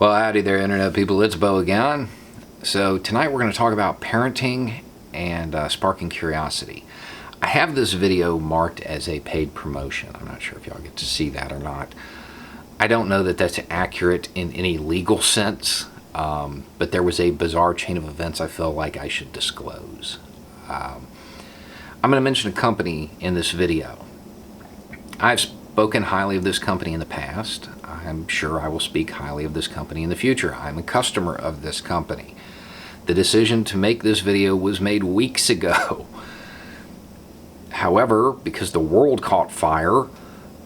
Well, howdy there, Internet people. It's Bo again. So tonight we're going to talk about parenting and sparking curiosity. I have this video marked as a paid promotion. I'm not sure if y'all get to see that or not. I don't know that that's accurate in any legal sense, but there was a bizarre chain of events I feel like I should disclose. I'm going to mention a company in this video. I've spoken highly of this company in the past. I'm sure I will speak highly of this company in the future. I'm a customer of this company. The decision to make this video was made weeks ago. However, because the world caught fire,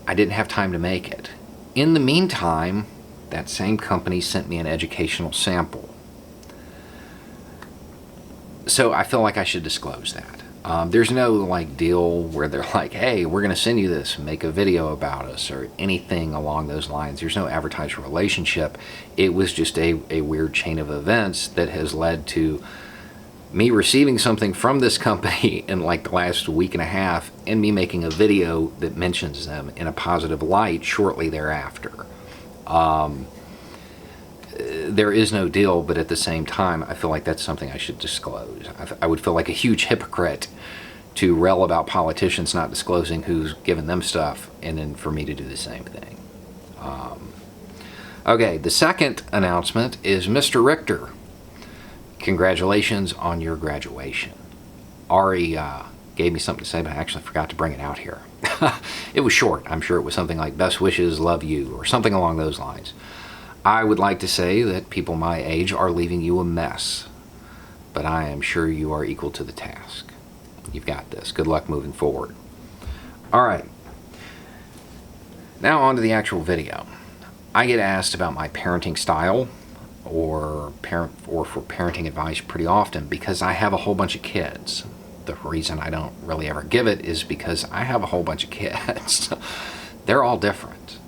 I didn't have time to make it. In the meantime, that same company sent me an educational sample. So I feel like I should disclose that. There's no deal where they're like, hey, we're going to send you this, make a video about us, or anything along those lines. There's no advertised relationship. It was just a weird chain of events that has led to me receiving something from this company in the last week and a half, and me making a video that mentions them in a positive light shortly thereafter. There is no deal, but at the same time, I feel like that's something I should disclose. I would feel like a huge hypocrite to rail about politicians not disclosing who's given them stuff, and then for me to do the same thing. Okay, the second announcement is Mr. Richter. Congratulations on your graduation. Ari gave me something to say, but I actually forgot to bring it out here. It was short. I'm sure it was something like best wishes, love you, or something along those lines. I would like to say that people my age are leaving you a mess, but I am sure you are equal to the task. You've got this. Good luck moving forward. All right. Now on to the actual video. I get asked about my parenting style or for parenting advice pretty often because I have a whole bunch of kids. The reason I don't really ever give it is because I have a whole bunch of kids. They're all different.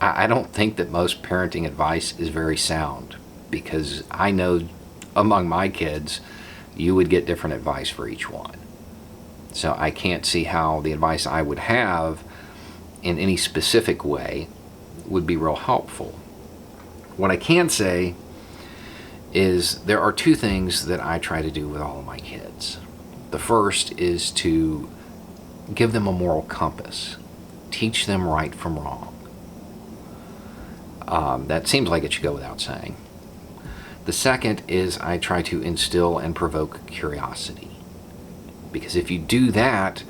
I don't think that most parenting advice is very sound, because I know among my kids you would get different advice for each one. So I can't see how the advice I would have in any specific way would be real helpful. What I can say is there are two things that I try to do with all of my kids. The first is to give them a moral compass, teach them right from wrong. That seems like it should go without saying. The second is I try to instill and provoke curiosity. Because if you do that,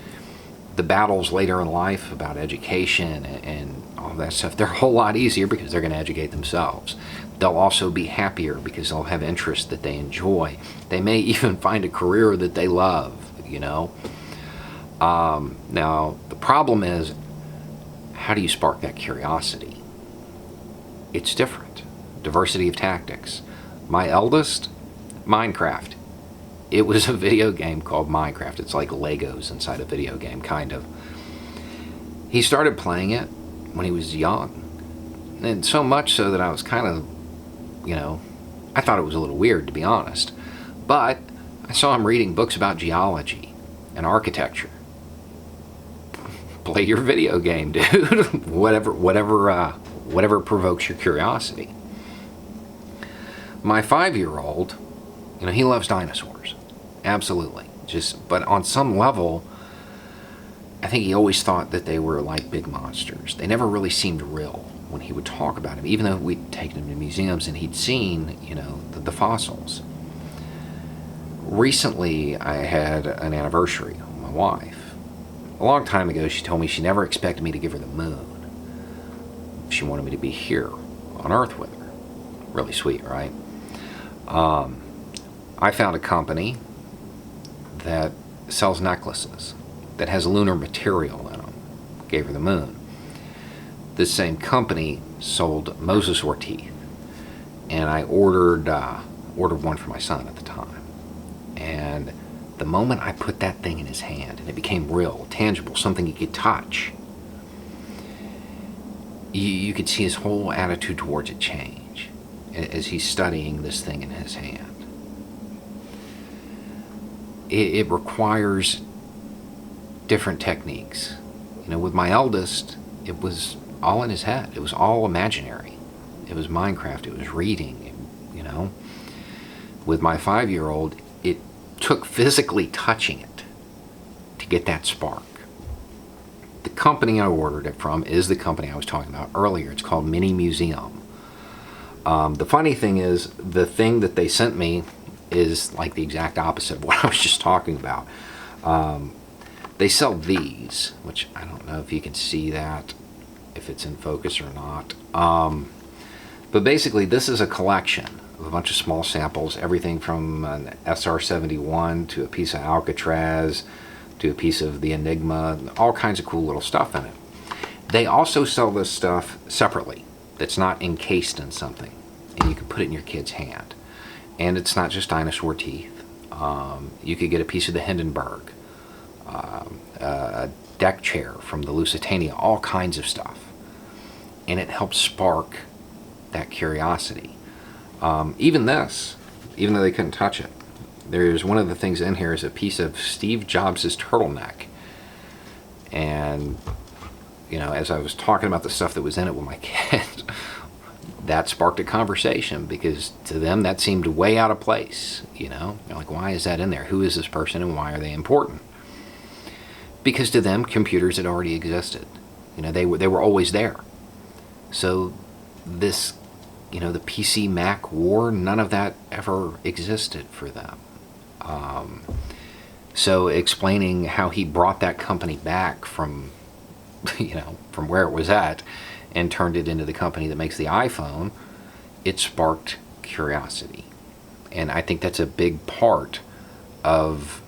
the battles later in life about education and all that stuff, they're a whole lot easier because they're going to educate themselves. They'll also be happier because they'll have interests that they enjoy. They may even find a career that they love, you know. Now, the problem is, how do you spark that curiosity? It's different. Diversity of tactics. My eldest, Minecraft. It was a video game called Minecraft. It's like Legos inside a video game, kind of. He started playing it when he was young. And so much so that I was kind of, I thought it was a little weird, to be honest. But I saw him reading books about geology and architecture. Play your video game, dude. Whatever provokes your curiosity. My 5-year-old, he loves dinosaurs. Absolutely. But on some level, I think he always thought that they were like big monsters. They never really seemed real when he would talk about them, even though we'd taken him to museums and he'd seen, the fossils. Recently, I had an anniversary with my wife. A long time ago, she told me she never expected me to give her the moon. She wanted me to be here on Earth with her. Really sweet, right? I found a company that sells necklaces that has lunar material in them. Gave her the moon. This same company sold Moses teeth, and I ordered one for my son at the time. And the moment I put that thing in his hand and it became real, tangible, something he could touch, you could see his whole attitude towards it change as he's studying this thing in his hand. It requires different techniques. With my eldest, it was all in his head. It was all imaginary. it was Minecraft, it was reading, you know. With my 5-year-old, it took physically touching it to get that spark. The company I ordered it from is the company I was talking about earlier. It's called Mini Museum. The funny thing is, the thing that they sent me is like the exact opposite of what I was just talking about. They sell these, which I don't know if you can see that, if it's in focus or not. But basically, this is a collection of a bunch of small samples, everything from an SR-71 to a piece of Alcatraz to a piece of the Enigma, all kinds of cool little stuff in it. They also sell this stuff separately that's not encased in something, and you can put it in your kid's hand. And it's not just dinosaur teeth. You could get a piece of the Hindenburg, a deck chair from the Lusitania, all kinds of stuff. And it helps spark that curiosity. Even this, even though they couldn't touch it, there's one of the things in here is a piece of Steve Jobs' turtleneck. And, you know, as I was talking about the stuff that was in it with my kids, that sparked a conversation, because to them that seemed way out of place. You know, they're like, why is that in there? Who is this person and why are they important? Because to them, computers had already existed. You know, they were always there. So this, you know, the PC Mac war, none of that ever existed for them. So explaining how he brought that company back from, you know, from where it was at and turned it into the company that makes the iPhone, it sparked curiosity. And I think that's a big part of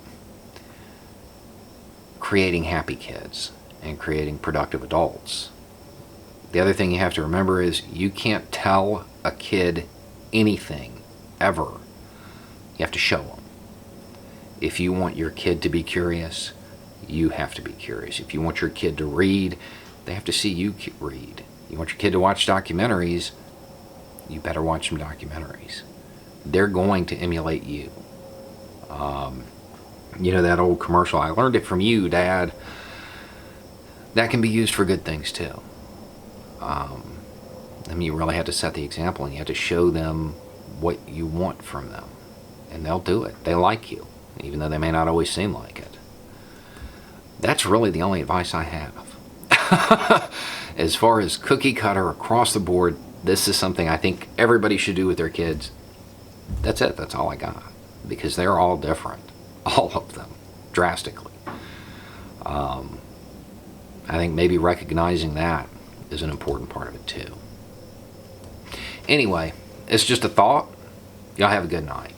creating happy kids and creating productive adults. The other thing you have to remember is you can't tell a kid anything, ever. You have to show them. If you want your kid to be curious, you have to be curious. If you want your kid to read, they have to see you read. You want your kid to watch documentaries, you better watch some documentaries. They're going to emulate you. You know that old commercial, I learned it from you, Dad. That can be used for good things too. I mean, you really have to set the example, and you have to show them what you want from them. And they'll do it. They like you, even though they may not always seem like it. That's really the only advice I have. As far as cookie cutter across the board, this is something I think everybody should do with their kids. That's it. That's all I got. Because they're all different. All of them. Drastically. I think maybe recognizing that is an important part of it too. Anyway, it's just a thought. Y'all have a good night.